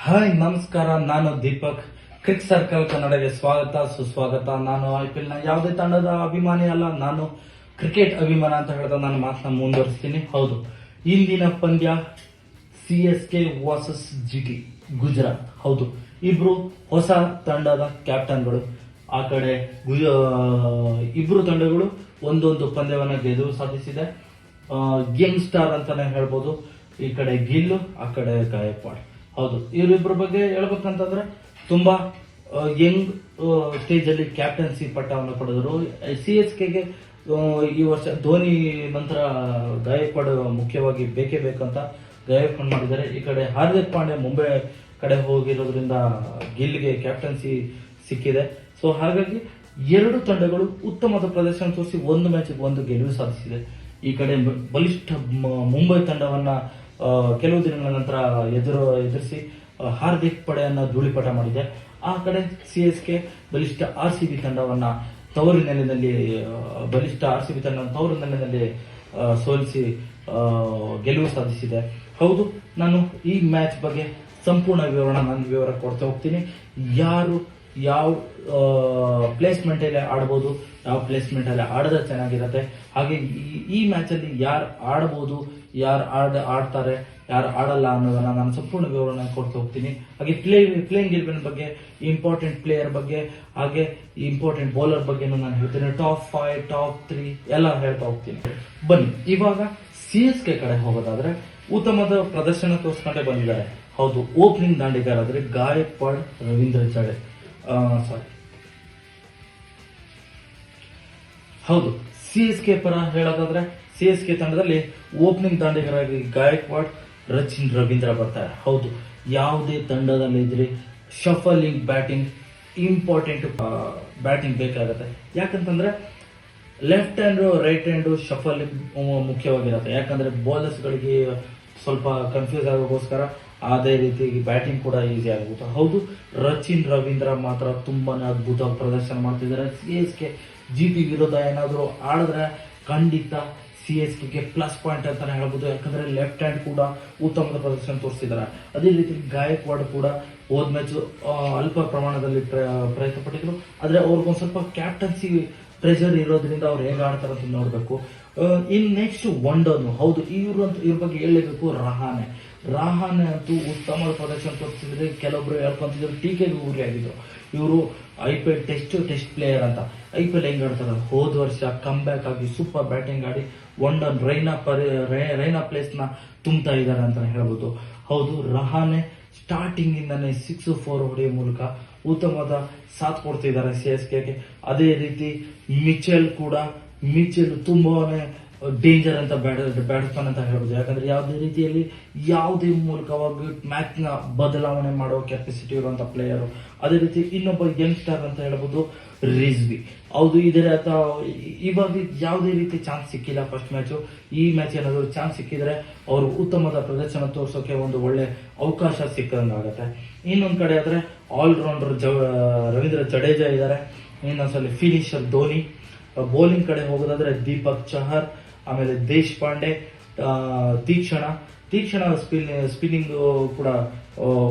Hi ನಮಸ್ಕಾರ, ನಾನು Deepak. ಕ್ರಿಕ್ circle ಕನ್ನಡಗೆ ಸ್ವಾಗತ ಸುಸ್ವಾಗತ. ನಾನು IPL ನ ಯಾವುದೇ ತಂಡದ ಅಭಿಮಾನಿ ಅಲ್ಲ, ನಾನು ಕ್ರಿಕೆಟ್ ಅಭಿಮಾನ ಅಂತ ಹೇಳಿದ ನಾನು ಮಾತನ್ನ ಮುಂದುವರಿಸ್ತೀನಿ. ಹೌದು, ಇಂದಿನ ಪಂದ್ಯ CSK ವರ್ಸಸ್ GT ಗುಜರಾತ್. ಹೌದು, ಇಬ್ರು ಹೊಸ ತಂಡದ ಕ್ಯಾಪ್ಟನ್ಗಳು. ಆ ಕಡೆ ಇಬ್ರು ತಂಡಗಳು ಒಂದೊಂದು ಪಂದ್ಯವನ್ನ ಗೆಲುವು ಸಾಧಿಸಿದೆ. ಯಂಗ್ ಸ್ಟಾರ್ ಅಂತಾನೆ ಹೇಳ್ಬೋದು. ಈ ಕಡೆ ಗಿಲ್ಲು, ಆ ಕಡೆ ಗಾಯಕ್ವಾಡ್. ಹೌದು, ಇವರಿಬ್ಬರ ಬಗ್ಗೆ ಹೇಳ್ಬೇಕಂತಂದ್ರೆ ತುಂಬಾ ಯಂಗ್ ಸ್ಟೇಜ್ ಅಲ್ಲಿ ಕ್ಯಾಪ್ಟನ್ಸಿ ಪಟ್ಟವನ್ನು ಪಡೆದರು. CSKಗೆ ಈ ವರ್ಷ ಧೋನಿ ನಂತರ ಗಾಯಕ್ವಾಡ್ ಮುಖ್ಯವಾಗಿ ಬೇಕೇ ಬೇಕಂತ ಗಾಯಕ್ವಾಡ್ ಮಾಡಿದ್ದಾರೆ. ಈ ಕಡೆ ಹಾರ್ದಿಕ್ ಪಾಂಡ್ಯ ಮುಂಬೈ ಕಡೆ ಹೋಗಿರೋದ್ರಿಂದ ಗಿಲ್ಗೆ ಕ್ಯಾಪ್ಟನ್ಸಿ ಸಿಕ್ಕಿದೆ. ಸೊ ಹಾಗಾಗಿ ಎರಡು ತಂಡಗಳು ಉತ್ತಮವಾದ ಪ್ರದರ್ಶನ ತೋರಿಸಿ ಒಂದು ಮ್ಯಾಚ್ ಒಂದು ಗೆಲುವು ಸಾಧಿಸಿದೆ. ಈ ಕಡೆ ಬಲಿಷ್ಠ ಮುಂಬೈ ತಂಡವನ್ನ ಕೆಲವು ದಿನಗಳ ನಂತರ ಎದುರಿಸಿ ಹಾರ್ದಿಕ್ ಪಡೆಯನ್ನ ಧೂಳಿಪಟ ಮಾಡಿದೆ. ಆ ಕಡೆ CSK ಬಲಿಷ್ಠ RCB ತಂಡವನ್ನ ತವರಿನಲ್ಲಿ ಸೋಲಿಸಿ ಗೆಲುವು ಸಾಧಿಸಿದೆ. ಹೌದು, ನಾನು ಈ ಮ್ಯಾಚ್ ಬಗ್ಗೆ ಸಂಪೂರ್ಣ ವಿವರ ಕೊಡ್ತಾ ಹೋಗ್ತೀನಿ. ಯಾರು ಯಾವ ಪ್ಲೇಸ್ಮೆಂಟ್ ಅಲ್ಲಿ ಆಡಬಹುದು, ಯಾವ ಪ್ಲೇಸ್ಮೆಂಟ್ ಅಲ್ಲಿ ಆಡಿದ್ರೆ ಚೆನ್ನಾಗಿರತ್ತೆ, ಹಾಗೆ ಈ ಮ್ಯಾಚ್ ಅಲ್ಲಿ ಯಾರು ಆಡಬಹುದು, ಯಾರು ಆಡ್ತಾರೆ, ಯಾರು ಆಡಲ್ಲ ಅನ್ನೋದನ್ನ ನಾನು ಸಂಪೂರ್ಣ ವಿವರಣೆ ಕೊಡ್ತಾ ಹೋಗ್ತೀನಿ. ಹಾಗೆ ಪ್ಲೇಯಿಂಗ್ 11 ಬಗ್ಗೆ, ಇಂಪಾರ್ಟೆಂಟ್ ಪ್ಲೇಯರ್ ಬಗ್ಗೆ, ಹಾಗೆ ಇಂಪಾರ್ಟೆಂಟ್ ಬೌಲರ್ ಬಗ್ಗೆ ನಾನು ಹೇಳ್ತೀನಿ. ಟಾಪ್ 5, ಟಾಪ್ 3 ಎಲ್ಲ ಹೇಳ್ತಾ ಹೋಗ್ತೀನಿ. ಬನ್ನಿ, ಇವಾಗ CSK ಕಡೆ ಹೋಗೋದಾದ್ರೆ ಉತ್ತಮವಾದ ಪ್ರದರ್ಶನ ತೋರಿಸ್ಕೊಂಡೇ ಬಂದಿದ್ದಾರೆ. ಹೌದು, ಓಪನಿಂಗ್ ದಾಂಡಿಗಾರಾದ್ರೆ ಗಾಯಕ್ವಾಡ್, ರವೀಂದ್ರ ಜಡೇಜಾ. ಹೌದು, CSK ಪರ ಹೇಳೋದಾದ್ರೆ CSK ತಂಡದಲ್ಲಿ ಓಪನಿಂಗ್ ದಾಂಡಿಗರಾಗಿ ಗಾಯಕ್ವಾಡ್, ರಚಿನ್ ರವೀಂದ್ರ ಬರ್ತಾರೆ. ಹೌದು, ಯಾವುದೇ ತಂಡದಲ್ಲಿ ಇದ್ರೆ ಶಫಲಿಂಗ್ ಬ್ಯಾಟಿಂಗ್ ಇಂಪಾರ್ಟೆಂಟ್ ಬ್ಯಾಟಿಂಗ್ ಬೇಕಾಗುತ್ತೆ. ಯಾಕಂತಂದ್ರೆ left hand right hand shuffling ಮುಖ್ಯವಾಗಿರುತ್ತೆ. ಯಾಕಂದ್ರೆ ಬೌಲರ್ಸ್ ಗಳಿಗೆ ಸ್ವಲ್ಪ ಕನ್ಫ್ಯೂಸ್ ಆಗೋಗೋಸ್ಕರ ಅದೇ ರೀತಿ ಬ್ಯಾಟಿಂಗ್ ಕೂಡ ಈಸಿ ಆಗುತ್ತೆ. ಹೌದು, ರಚಿನ್ ರವೀಂದ್ರ ಮಾತ್ರ ತುಂಬಾನೇ ಅದ್ಭುತ ಪ್ರದರ್ಶನ ಮಾಡ್ತಿದ್ದಾರೆ. CSK GT ವಿರುದ್ಧ ಏನಾದ್ರು ಆಡಿದ್ರೆ ಖಂಡಿತ CSKಗೆ ಪ್ಲಸ್ ಪಾಯಿಂಟ್ ಅಂತಾನೆ ಹೇಳ್ಬೋದು. ಯಾಕಂದ್ರೆ ಲೆಫ್ಟ್ ಹ್ಯಾಂಡ್ ಕೂಡ ಉತ್ತಮದ ಪ್ರದರ್ಶನ ತೋರಿಸಿದ್ದಾರೆ. ಅದೇ ರೀತಿ ಗಾಯಕ್ವಾಡ್ ಕೂಡ ಹೋದ್ ಮ್ಯಾಚ್ ಅಲ್ಪ ಪ್ರಮಾಣದಲ್ಲಿ ಪ್ರಯತ್ನ ಪಟ್ಟಿದ್ರು. ಆದ್ರೆ ಅವ್ರಿಗೊಂದ್ ಸ್ವಲ್ಪ ಕ್ಯಾಪ್ಟನ್ಸಿ ಪ್ರೆಷರ್ ಇರೋದ್ರಿಂದ ಅವ್ರು ಹೇಗೆ ಆಡ್ತಾರೆ ಅಂತ ನೋಡ್ಬೇಕು. ಇನ್ ನೆಕ್ಸ್ಟ್ ಒನ್. ಹೌದು, ಇವ್ರ ಬಗ್ಗೆ ಹೇಳಲೇಬೇಕು. ರಹಾನೆ ಅಂತೂ ಉತ್ತಮ ಪ್ರದರ್ಶನ ತೋರಿಸಿದ್ರೆ ಕೆಲವೊಬ್ರು ಹೇಳ್ಕೊಂತಿದ್ರು, ಟೀಕೆಗೆ ಗುರಿ ಆಗಿದ್ರು. ಇವರು IPL ಟೆಸ್ಟ್ ಪ್ಲೇಯರ್ ಅಂತ. IPL ಹೆಂಗ್ ಆಡ್ತಾರೆ, ಹೋದ ವರ್ಷ ಕಮ್ ಬ್ಯಾಕ್ ಆಗಿ ಸೂಪರ್ ಬ್ಯಾಟಿಂಗ್ ಆಡಿ ರೈನಾ ಪ್ಲೇಸ್ ನ ತುಂಬ್ತಾ ಇದ್ದಾರೆ ಅಂತ ಹೇಳ್ಬೋದು. ಹೌದು, ರಹಾನೆ ಸ್ಟಾರ್ಟಿಂಗ್ ಇಂದಾನೆ 6-4 ಹೊಡೆಯುವ ಮೂಲಕ ಉತ್ತಮವಾದ ಸಾಥ್ ಕೊಡ್ತಿದ್ದಾರೆ CSKಗೆ. ಅದೇ ರೀತಿ ಮಿಚೆಲ್ ತುಂಬಾನೇ ಡೇಂಜರ್ ಅಂತ ಬ್ಯಾಟ್ಸ್ಮನ್ ಅಂತ ಹೇಳ್ಬೋದು. ಯಾಕಂದ್ರೆ ಯಾವುದೇ ಮೂಲಕವಾಗಿ ಮ್ಯಾಚ್ ನ ಬದಲಾವಣೆ ಮಾಡುವ ಕೆಪಾಸಿಟಿ ಇರುವಂತ ಪ್ಲೇಯರ್. ಅದೇ ರೀತಿ ಇನ್ನೊಬ್ಬ ಯಂಗ್ ಸ್ಟಾರ್ ಅಂತ ಹೇಳ್ಬೋದು, ರಿಜ್ವಿ. ಹೌದು, ಇವಾಗ ಯಾವುದೇ ರೀತಿ ಚಾನ್ಸ್ ಸಿಕ್ಕಿಲ್ಲ ಫಸ್ಟ್ ಮ್ಯಾಚ್. ಈ ಮ್ಯಾಚ್ ಏನಾದ್ರು ಚಾನ್ಸ್ ಸಿಕ್ಕಿದ್ರೆ ಅವರು ಉತ್ತಮವಾದ ಪ್ರದರ್ಶನ ತೋರಿಸೋಕೆ ಒಂದು ಒಳ್ಳೆ ಅವಕಾಶ ಸಿಕ್ಕಂಗಾಗತ್ತೆ. ಇನ್ನೊಂದ್ ಕಡೆ ಆದ್ರೆ ಆಲ್ರೌಂಡರ್ ರವೀಂದ್ರ ಜಡೇಜಾ ಇದ್ದಾರೆ. ಇನ್ನೊಂದ್ಸಲ ಫಿನಿಶರ್ ಧೋನಿ. ಬೌಲಿಂಗ್ ಕಡೆ ಹೋಗೋದಾದ್ರೆ ದೀಪಕ್ ಚಹರ್, ಆಮೇಲೆ ದೇಶಪಾಂಡೆ, ತೀಕ್ಷಣ ಸ್ಪಿನ್ನಿಂಗ್ ಕೂಡ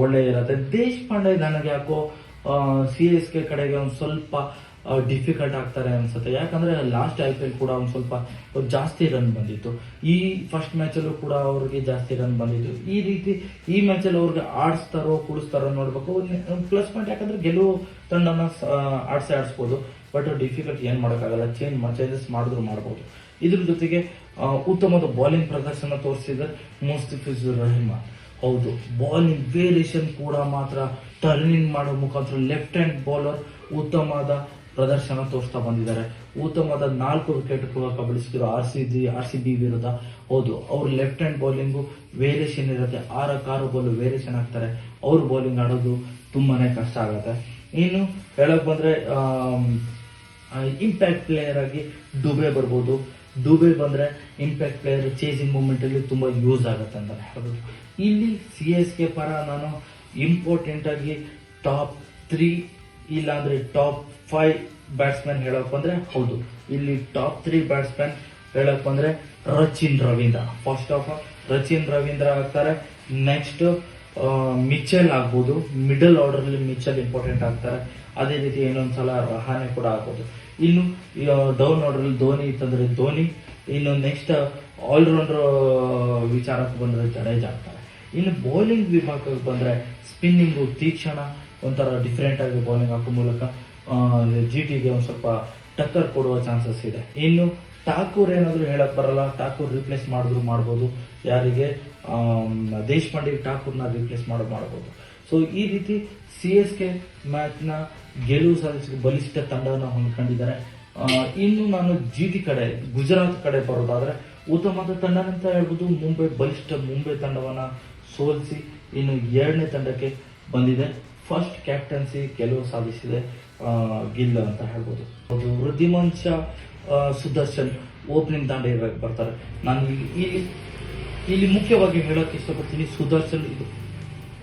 ಒಳ್ಳೆ ಇರುತ್ತೆ. ದೇಶಪಾಂಡೆ ನನಗೆ ಯಾಕೋ CSK ಕಡೆಗೆ ಒಂದ್ ಸ್ವಲ್ಪ ಡಿಫಿಕಲ್ಟ್ ಆಗ್ತಾರೆ ಅನ್ಸುತ್ತೆ. ಯಾಕಂದ್ರೆ ಲಾಸ್ಟ್ IPL ಕೂಡ ಒಂದ್ ಸ್ವಲ್ಪ ಜಾಸ್ತಿ ರನ್ ಬಂದಿತ್ತು. ಈ ಫಸ್ಟ್ ಮ್ಯಾಚ್ ಅಲ್ಲೂ ಕೂಡ ಅವ್ರಿಗೆ ಜಾಸ್ತಿ ರನ್ ಬಂದಿತ್ತು. ಈ ರೀತಿ ಈ ಮ್ಯಾಚ್ ಅಲ್ಲಿ ಅವ್ರಿಗೆ ಕುಡಿಸ್ತಾರೋ ನೋಡ್ಬೇಕು. ಪ್ಲಸ್ ಪಾಯಿಂಟ್, ಯಾಕಂದ್ರೆ ಗೆಲುವು ತಂಡನ ಆಡಿಸ್ಬೋದು. ಬಟ್ ಡಿಫಿಕಲ್ಟ್ ಏನ್ ಮಾಡೋಕ್ಕಾಗಲ್ಲ, ಚೇಂಜಸ್ ಮಾಡಿದ್ರು ಮಾಡಬಹುದು. ಇದ್ರ ಜೊತೆಗೆ ಉತ್ತಮವಾದ ಬೌಲಿಂಗ್ ಪ್ರದರ್ಶನ ತೋರಿಸಿದ ಮುಸ್ತಫಿಜುರ್ ರಹಮಾನ್. ಹೌದು, ಬೌಲಿಂಗ್ ವೇರಿಯೇಷನ್ ಕೂಡ ಮಾತ್ರ ಟರ್ನಿಂಗ್ ಮಾಡೋ ಮುಖಾಂತರ ಲೆಫ್ಟ್ ಹ್ಯಾಂಡ್ ಬೌಲರ್ ಉತ್ತಮವಾದ ಪ್ರದರ್ಶನ ತೋರಿಸ್ತಾ ಬಂದಿದ್ದಾರೆ. ಉತ್ತಮವಾದ 4 ವಿಕೆಟ್ ಕಬಳಿಸಿದ್ರು RCB ವಿರುದ್ಧ. ಹೌದು, ಅವ್ರ ಲೆಫ್ಟ್ ಹ್ಯಾಂಡ್ ಬೌಲಿಂಗು ವೇರಿಯೇಷನ್ ಇರುತ್ತೆ. 6 ಬಾಲ್ ವೇರಿಯೇಷನ್ ಆಗ್ತಾರೆ. ಅವ್ರ ಬೌಲಿಂಗ್ ಆಡೋದು ತುಂಬಾನೇ ಕಷ್ಟ ಆಗುತ್ತೆ. ಇನ್ನು ಹೇಳಕ್ ಬಂದ್ರೆ ಇಂಪ್ಯಾಕ್ಟ್ ಪ್ಲೇಯರ್ ಆಗಿ ಡುಬೆ ಬರ್ಬೋದು. ಡುಬೆ ಬಂದ್ರೆ ಇಂಪ್ಯಾಕ್ಟ್ ಪ್ಲೇಯರ್ ಚೇಸಿಂಗ್ ಮೂವ್ಮೆಂಟ್ ಅಲ್ಲಿ ತುಂಬಾ ಯೂಸ್ ಆಗುತ್ತೆ ಅಂತ ಹೇಳ್ಬೋದು. ಇಲ್ಲಿ CSK ಪರ ನಾನು ಇಂಪಾರ್ಟೆಂಟ್ ಆಗಿ ಟಾಪ್ 3 ಇಲ್ಲಾಂದ್ರೆ ಟಾಪ್ 5 ಬ್ಯಾಟ್ಸ್ಮನ್ ಹೇಳಕ್ ಬಂದ್ರೆ, ಹೌದು, ಇಲ್ಲಿ ಟಾಪ್ 3 ಬ್ಯಾಟ್ಸ್ಮನ್ ಹೇಳಕ್ ಬಂದ್ರೆ Rachin Ravindra. First of all Rachin Ravindra ಆಗ್ತಾರೆ. ನೆಕ್ಸ್ಟ್ ಮಿಚೆಲ್ ಆಗ್ಬೋದು, ಮಿಡಲ್ ಆರ್ಡರ್ ಅಲ್ಲಿ ಮಿಚೆಲ್ ಇಂಪಾರ್ಟೆಂಟ್ ಆಗ್ತಾರೆ. ಅದೇ ರೀತಿ ಇನ್ನೊಂದ್ಸಲ ರಹಾನೆ ಕೂಡ ಆಗ್ಬೋದು. ಇನ್ನು ಡೌನ್ ಆರ್ಡರ್ ಅಲ್ಲಿ ಧೋನಿ ಇತ್ತಂದ್ರೆ ಧೋನಿ, ಇನ್ನು ನೆಕ್ಸ್ಟ್ ಆಲ್ರೌಂಡರ್ ವಿಚಾರಕ್ಕೆ ಬಂದ್ರೆ ಜಡೇಜಾ ಆಗ್ತಾರೆ. ಇನ್ನು ಬೌಲಿಂಗ್ ವಿಭಾಗಕ್ಕೆ ಬಂದ್ರೆ ಸ್ಪಿನ್ನಿಂಗು ತೀಕ್ಷಣ ಒಂಥರ ಡಿಫ್ರೆಂಟ್ ಆಗಿ ಬೌಲಿಂಗ್ ಹಾಕೋ ಮೂಲಕ GTಗೆ ಒಂದು ಸ್ವಲ್ಪ ಟಕ್ಕರ್ ಕೊಡುವ ಚಾನ್ಸಸ್ ಇದೆ. ಇನ್ನು ಠಾಕೂರ್ ಏನಾದ್ರು ಹೇಳಕ್ ಬರಲ್ಲ, ಠಾಕೂರ್ ರಿಪ್ಲೇಸ್ ಮಾಡಿದ್ರು ಮಾಡ್ಬೋದು, ಯಾರಿಗೆ ದೇಶಪಾಂಡೆ ಠಾಕೂರ್ನ ರಿಪ್ಲೇಸ್ ಮಾಡಬಹುದು. ಸೊ ಈ ರೀತಿ CSK ಮ್ಯಾಚ್ ನ ಗೆಲುವು ಸಾಧಿಸಿ ಬಲಿಷ್ಠ ತಂಡವನ್ನು ಹೊಂದ್ಕೊಂಡಿದ್ದಾರೆ. ಇನ್ನು ನಾನು GT ಕಡೆ, ಗುಜರಾತ್ ಕಡೆ ಬರೋದಾದ್ರೆ ಉತ್ತಮವಾದ ತಂಡ ಅಂತ ಹೇಳ್ಬೋದು. ಬಲಿಷ್ಠ ಮುಂಬೈ ತಂಡವನ್ನ ಸೋಲಿಸಿ ಇನ್ನು 2ನೇ ತಂಡಕ್ಕೆ ಬಂದಿದೆ. ಫಸ್ಟ್ ಕ್ಯಾಪ್ಟನ್ಸಿ ಗೆಲುವು ಸಾಧಿಸಿದೆ ಗಿಲ್ ಅಂತ ಹೇಳ್ಬೋದು. ಅದು ವೃದ್ಧಿಮಾನ್ ಶಾ, ಸುದರ್ಶನ್ ಓಪನಿಂಗ್ ದಾಂಡ ಬರ್ತಾರೆ. ನಾನು ಇಲ್ಲಿ ಮುಖ್ಯವಾಗಿ ಹೇಳಕ್ ಇಷ್ಟಪಡ್ತೀನಿ, ಸುದರ್ಶನ್ ಇದು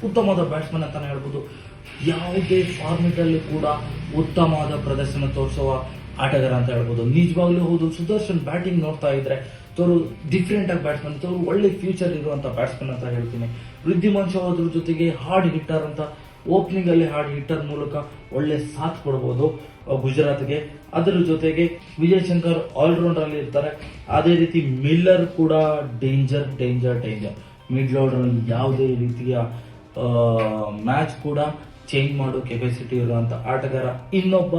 ಉತ್ತಮವಾದ ಬ್ಯಾಟ್ಸ್ಮನ್ ಅಂತಾನೆ ಹೇಳ್ಬೋದು. ಯಾವುದೇ ಫಾರ್ಮೆಟ್ ಅಲ್ಲಿ ಕೂಡ ಉತ್ತಮವಾದ ಪ್ರದರ್ಶನ ತೋರಿಸುವ ಆಟಗಾರ ಅಂತ ಹೇಳ್ಬೋದು. ನಿಜವಾಗ್ಲೂ ಹೌದು, ಸುದರ್ಶನ್ ಬ್ಯಾಟಿಂಗ್ ನೋಡ್ತಾ ಇದ್ರೆ ತೋರು ಡಿಫ್ರೆಂಟ್ ಆಗಿ ಬ್ಯಾಟ್ಸ್ಮನ್, ತೋರು ಒಳ್ಳೆ ಫ್ಯೂಚರ್ ಇರುವಂತ ಬ್ಯಾಟ್ಸ್ಮನ್ ಅಂತ ಹೇಳ್ತೀನಿ. ವೃದ್ಧಿಮಾನ್ ಶಾ ಅದ್ರ ಜೊತೆಗೆ ಹಾರ್ಡ್ ಹಿಟ್ಟರ್ ಅಂತ, ಓಪನಿಂಗ್ ಅಲ್ಲಿ ಹಾರ್ಡ್ ಹಿಟ್ಟರ್ ಮೂಲಕ ಒಳ್ಳೆ ಸಾಥ್ ಕೊಡಬಹುದು ಗುಜರಾತ್ಗೆ. ಅದರ ಜೊತೆಗೆ ವಿಜಯ್ ಶಂಕರ್ ಆಲ್ರೌಂಡರ್ ಅಲ್ಲಿ ಇರ್ತಾರೆ. ಅದೇ ರೀತಿ ಮಿಲ್ಲರ್ ಕೂಡ ಡೇಂಜರ್. ಮಿಡ್ಲ್ ಆರ್ಡರ್ ಅಲ್ಲಿ ಯಾವುದೇ ರೀತಿಯ ಮ್ಯಾಚ್ ಕೂಡ ಚೇಂಜ್ ಮಾಡೋ ಕೆಪಾಸಿಟಿ ಇರುವಂತ ಆಟಗಾರ. ಇನ್ನೊಬ್ಬ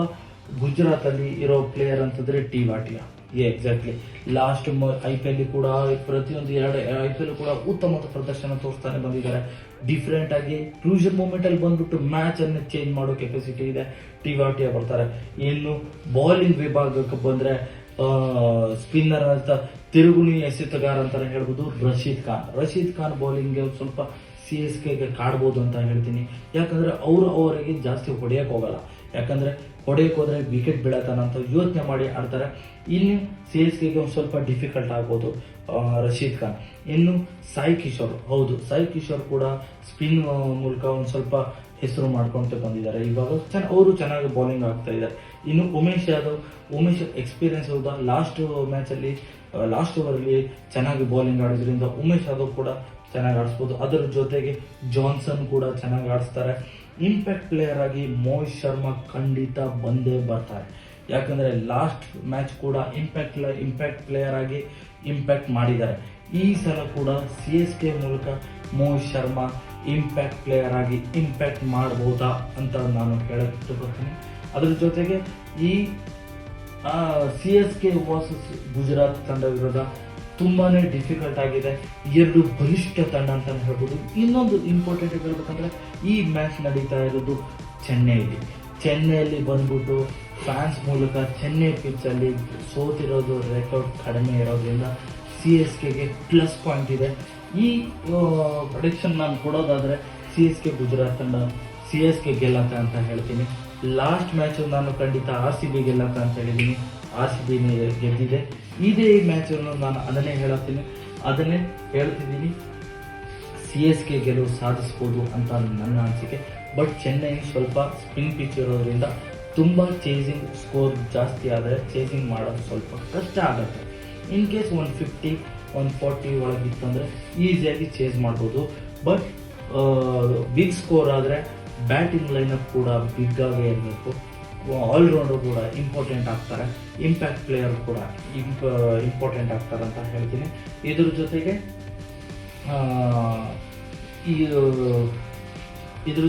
ಗುಜರಾತ್ ಅಲ್ಲಿ ಇರೋ ಪ್ಲೇಯರ್ ಅಂತಂದ್ರೆ ಟಿ ವಾಟಿಯಾ. ಎಕ್ಸಾಕ್ಟ್ಲಿ ಲಾಸ್ಟ್ IPL ಕೂಡ ಪ್ರತಿಯೊಂದು 2 IPL ಕೂಡ ಉತ್ತಮವಾದ ಪ್ರದರ್ಶನ ತೋರಿಸ್ತಾನೆ ಬಂದಿದ್ದಾರೆ. ಡಿಫ್ರೆಂಟ್ ಆಗಿ ಕ್ರೂಷಿಯಲ್ ಮೂಮೆಂಟ್ ಅಲ್ಲಿ ಬಂದ್ಬಿಟ್ಟು ಮ್ಯಾಚ್ ಅನ್ನು ಚೇಂಜ್ ಮಾಡೋ ಕೆಪಾಸಿಟಿ ಇದೆ. ಟಿ ವಾಟಿಯಾ ಬರ್ತಾರೆ. ಇನ್ನು ಬೌಲಿಂಗ್ ವಿಭಾಗಕ್ಕೆ ಬಂದ್ರೆ ಸ್ಪಿನ್ನರ್ ಅಂತ ತಿರುಗುಣಿ ಎಸೆತಗಾರ ಅಂತಾನೆ ಹೇಳ್ಬೋದು ರಶೀದ್ ಖಾನ್ ಬೌಲಿಂಗ್ ಸ್ವಲ್ಪ CSKಗೆ ಕಾಡ್ಬೋದು ಅಂತ ಹೇಳ್ತೀನಿ. ಯಾಕಂದ್ರೆ ಅವರಿಗೆ ಜಾಸ್ತಿ ಹೊಡೆಯಕ್ ಹೋಗಲ್ಲ. ಯಾಕಂದ್ರೆ ಹೊಡೆಯಕ್ ಹೋದ್ರೆ ವಿಕೆಟ್ ಬೀಳತಾನ ಅಂತ ಯೋಚನೆ ಮಾಡಿ ಆಡ್ತಾರೆ. ಇನ್ನು CSKಗೆ ಒಂದು ಸ್ವಲ್ಪ ಡಿಫಿಕಲ್ಟ್ ಆಗ್ಬೋದು ರಶೀದ್ ಖಾನ್. ಇನ್ನು ಸಾಯಿ ಕಿಶೋರ್ ಕೂಡ ಸ್ಪಿನ್ ಮೂಲಕ ಒಂದು ಸ್ವಲ್ಪ ಹೆಸರು ಮಾಡ್ಕೊಂತ ಬಂದಿದ್ದಾರೆ. ಇವಾಗ ಅವರು ಚೆನ್ನಾಗಿ ಬೌಲಿಂಗ್ ಆಗ್ತಾ ಇದ್ದಾರೆ. ಇನ್ನು ಉಮೇಶ್ ಎಕ್ಸ್ಪೀರಿಯನ್ಸ್ ಹೌದಾ, ಲಾಸ್ಟ್ ಓವರ್ ಅಲ್ಲಿ ಚೆನ್ನಾಗಿ ಬೌಲಿಂಗ್ ಆಡೋದ್ರಿಂದ ಉಮೇಶ್ ಯಾದವ್ ಕೂಡ ಚೆನ್ನಾಗಿ ಆಡಿಸ್ಬೋದು. ಅದರ ಜೊತೆಗೆ ಜಾನ್ಸನ್ ಕೂಡ ಚೆನ್ನಾಗಿ ಆಡಿಸ್ತಾರೆ. ಇಂಪ್ಯಾಕ್ಟ್ ಪ್ಲೇಯರ್ ಆಗಿ ಮೋಹಿತ್ ಶರ್ಮಾ ಖಂಡಿತ ಬಂದೇ ಬರ್ತಾರೆ. ಯಾಕಂದ್ರೆ ಲಾಸ್ಟ್ ಮ್ಯಾಚ್ ಕೂಡ ಇಂಪ್ಯಾಕ್ಟ್ ಪ್ಲೇಯರ್ ಆಗಿ ಇಂಪ್ಯಾಕ್ಟ್ ಮಾಡಿದ್ದಾರೆ. ಈ ಸಲ ಕೂಡ CSK ಮೂಲಕ ಮೋಹಿತ್ ಶರ್ಮಾ ಇಂಪ್ಯಾಕ್ಟ್ ಪ್ಲೇಯರ್ ಆಗಿ ಇಂಪ್ಯಾಕ್ಟ್ ಮಾಡಬಹುದಾ ಅಂತ ನಾನು ಹೇಳಕ್ ಇಷ್ಟಪಡ್ತೀನಿ. ಅದ್ರ ಜೊತೆಗೆ ಈ CSK ವರ್ಸಸ್ ಗುಜರಾತ್ ತಂಡ ವಿರುದ್ಧ ತುಂಬಾನೇ ಡಿಫಿಕಲ್ಟ್ ಆಗಿದೆ. 2 ಬಲಿಷ್ಠ ತಂಡ ಅಂತ ಹೇಳ್ಬೋದು. ಇನ್ನೊಂದು ಇಂಪಾರ್ಟೆಂಟ್ ಹೇಳ್ಬೇಕಂದ್ರೆ ಈ ಮ್ಯಾಚ್ ನಡೀತಾ ಇರೋದು ಚೆನ್ನೈಯಲ್ಲಿ ಬಂದ್ಬಿಟ್ಟು ಫ್ಯಾನ್ಸ್ ಮೂಲಕ ಚೆನ್ನೈ ಪಿಚ್ ಅಲ್ಲಿ ಸೋತಿರೋದು ರೆಕಾರ್ಡ್ ಕಡಿಮೆ ಇರೋದ್ರಿಂದ CSKಗೆ ಪ್ಲಸ್ ಪಾಯಿಂಟ್ ಇದೆ. ಈ ಪ್ರೊಡಿಕ್ಷನ್ ನಾನು ಕೊಡೋದಾದ್ರೆ CSK ಗುಜರಾತ್ ತಂಡ CSK ಗೆಲ್ಲತ್ತ ಅಂತ ಹೇಳ್ತೀನಿ. ಲಾಸ್ಟ್ ಮ್ಯಾಚ್ ನಾನು ಖಂಡಿತ RCB ಗೆಲ್ಲತ್ತ ಅಂತ ಹೇಳಿದ್ದೀನಿ. RCB ಗೆದ್ದಿದೆ. ಇದೇ ಮ್ಯಾಚ್ ನಾನು ಅದನ್ನೇ ಹೇಳ್ತಿದ್ದೀನಿ, CSK ಗೆಲುವು ಸಾಧಿಸಬಹುದು ಅಂತ ನನ್ನ ಅನಿಸಿಕೆ. ಬಟ್ ಚೆನ್ನೈ ಸ್ವಲ್ಪ ಸ್ಪಿನ್ ಪಿಚ್ ಇರೋದ್ರಿಂದ ತುಂಬಾ ಚೇಸಿಂಗ್ ಸ್ಕೋರ್ ಜಾಸ್ತಿ ಆದರೆ ಚೇಸಿಂಗ್ ಮಾಡೋದು ಸ್ವಲ್ಪ ಕಷ್ಟ ಆಗುತ್ತೆ. ಇನ್ ಕೇಸ್ 150 140 ಒಳಗಿತ್ತಂದ್ರೆ ಈಸಿಯಾಗಿ ಚೇಸ್ ಮಾಡ್ಬೋದು. ಬಟ್ ಬಿಗ್ ಸ್ಕೋರ್ ಆದರೆ ಬ್ಯಾಟಿಂಗ್ ಲೈನಪ್ ಕೂಡ ಬಿಗ್ ಆಗೇ ಇರಬೇಕು. ಆಲ್ರೌಂಡರ್ ಕೂಡ ಇಂಪಾರ್ಟೆಂಟ್ ಆಗ್ತಾರೆ. ಇಂಪ್ಯಾಕ್ಟ್ ಪ್ಲೇಯರ್ ಕೂಡ ಇಂಪಾರ್ಟೆಂಟ್ ಆಗ್ತಾರೆ ಅಂತ ಹೇಳ್ತೀನಿ. ಇದ್ರ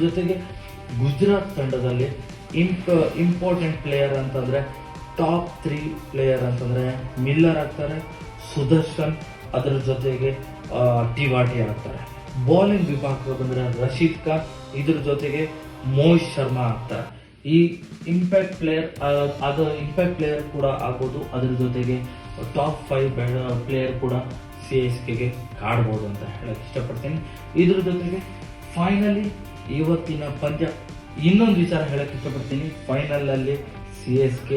ಜೊತೆಗೆ ಗುಜರಾತ್ ತಂಡದಲ್ಲಿ ಇಂಪಾರ್ಟೆಂಟ್ ಪ್ಲೇಯರ್ ಅಂತಂದ್ರೆ ಟಾಪ್ 3 ಪ್ಲೇಯರ್ ಅಂತಂದ್ರೆ ಮಿಲ್ಲರ್ ಆಗ್ತಾರೆ, ಸುದರ್ಶನ್, ಅದರ ಜೊತೆಗೆ ಟಿ ವಾಟಿಯಾ ಆಗ್ತಾರೆ. ಬೌಲಿಂಗ್ ವಿಭಾಗ ಬಂದ್ರೆ ರಶೀದ್ ಖಾನ್, ಇದ್ರ ಜೊತೆಗೆ ಮೋಹಿತ್ ಶರ್ಮಾ ಆಗ್ತಾರೆ. ಈ ಇಂಪ್ಯಾಕ್ಟ್ ಪ್ಲೇಯರ್ ಕೂಡ ಆಗ್ಬೋದು. ಅದ್ರ ಜೊತೆಗೆ ಟಾಪ್ 5 ಪ್ಲೇಯರ್ ಕೂಡ CSKಗೆ ಕಾಡ್ಬೋದು ಅಂತ ಹೇಳಕ್ ಇಷ್ಟಪಡ್ತೀನಿ. ಇದ್ರ ಜೊತೆಗೆ ಫೈನಲಿ ಇವತ್ತಿನ ಪಂದ್ಯ ಇನ್ನೊಂದು ವಿಚಾರ ಹೇಳಕ್ ಇಷ್ಟಪಡ್ತೀನಿ. ಫೈನಲ್ ಅಲ್ಲಿ CSK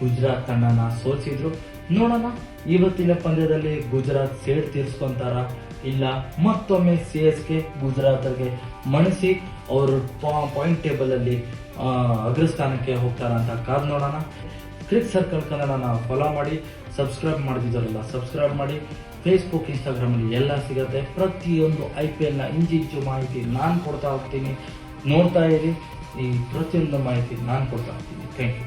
ಗುಜರಾತ್ ತಂಡನ ಸೋಲಿಸಿದ್ರು. ನೋಡೋಣ ಇವತ್ತಿನ ಪಂದ್ಯದಲ್ಲಿ ಗುಜರಾತ್ ಸೇಡ್ ತೀರ್ಸ್ಕೊಂತಾರ ಇಲ್ಲ ಮತ್ತೊಮ್ಮೆ CSK ಗುಜರಾತ್ಗೆ ಮಣಿಸಿ ಅವರು ಪಾಯಿಂಟ್ ಟೇಬಲ್ ಅಲ್ಲಿ ಅಗ್ರಸ್ಥಾನಕ್ಕೆ ಹೋಗ್ತಾರ ಅಂತ ಕಾದ್ ನೋಡೋಣ. ಕ್ರಿಕ್ ಸರ್ಕಲ್ ಕನ್ನಡನ ಫಾಲೋ ಮಾಡಿ. ಸಬ್ಸ್ಕ್ರೈಬ್ ಮಾಡಿದಿರಲ್ಲ ಸಬ್ಸ್ಕ್ರೈಬ್ ಮಾಡಿ. ಫೇಸ್ಬುಕ್ ಇನ್ಸ್ಟಾಗ್ರಾಮಲ್ಲಿ ಎಲ್ಲ ಸಿಗುತ್ತೆ. ಪ್ರತಿಯೊಂದು IPL ನ ಇಂಚಿಂಚು ಮಾಹಿತಿ ನಾನು ಕೊಡ್ತಾ ಹೋಗ್ತೀನಿ. ನೋಡ್ತಾ ಇರಿ. ಈ ಪ್ರತಿಯೊಂದು ಮಾಹಿತಿ ನಾನು ಕೊಡ್ತಾ ಹೋಗ್ತೀನಿ. Thank you.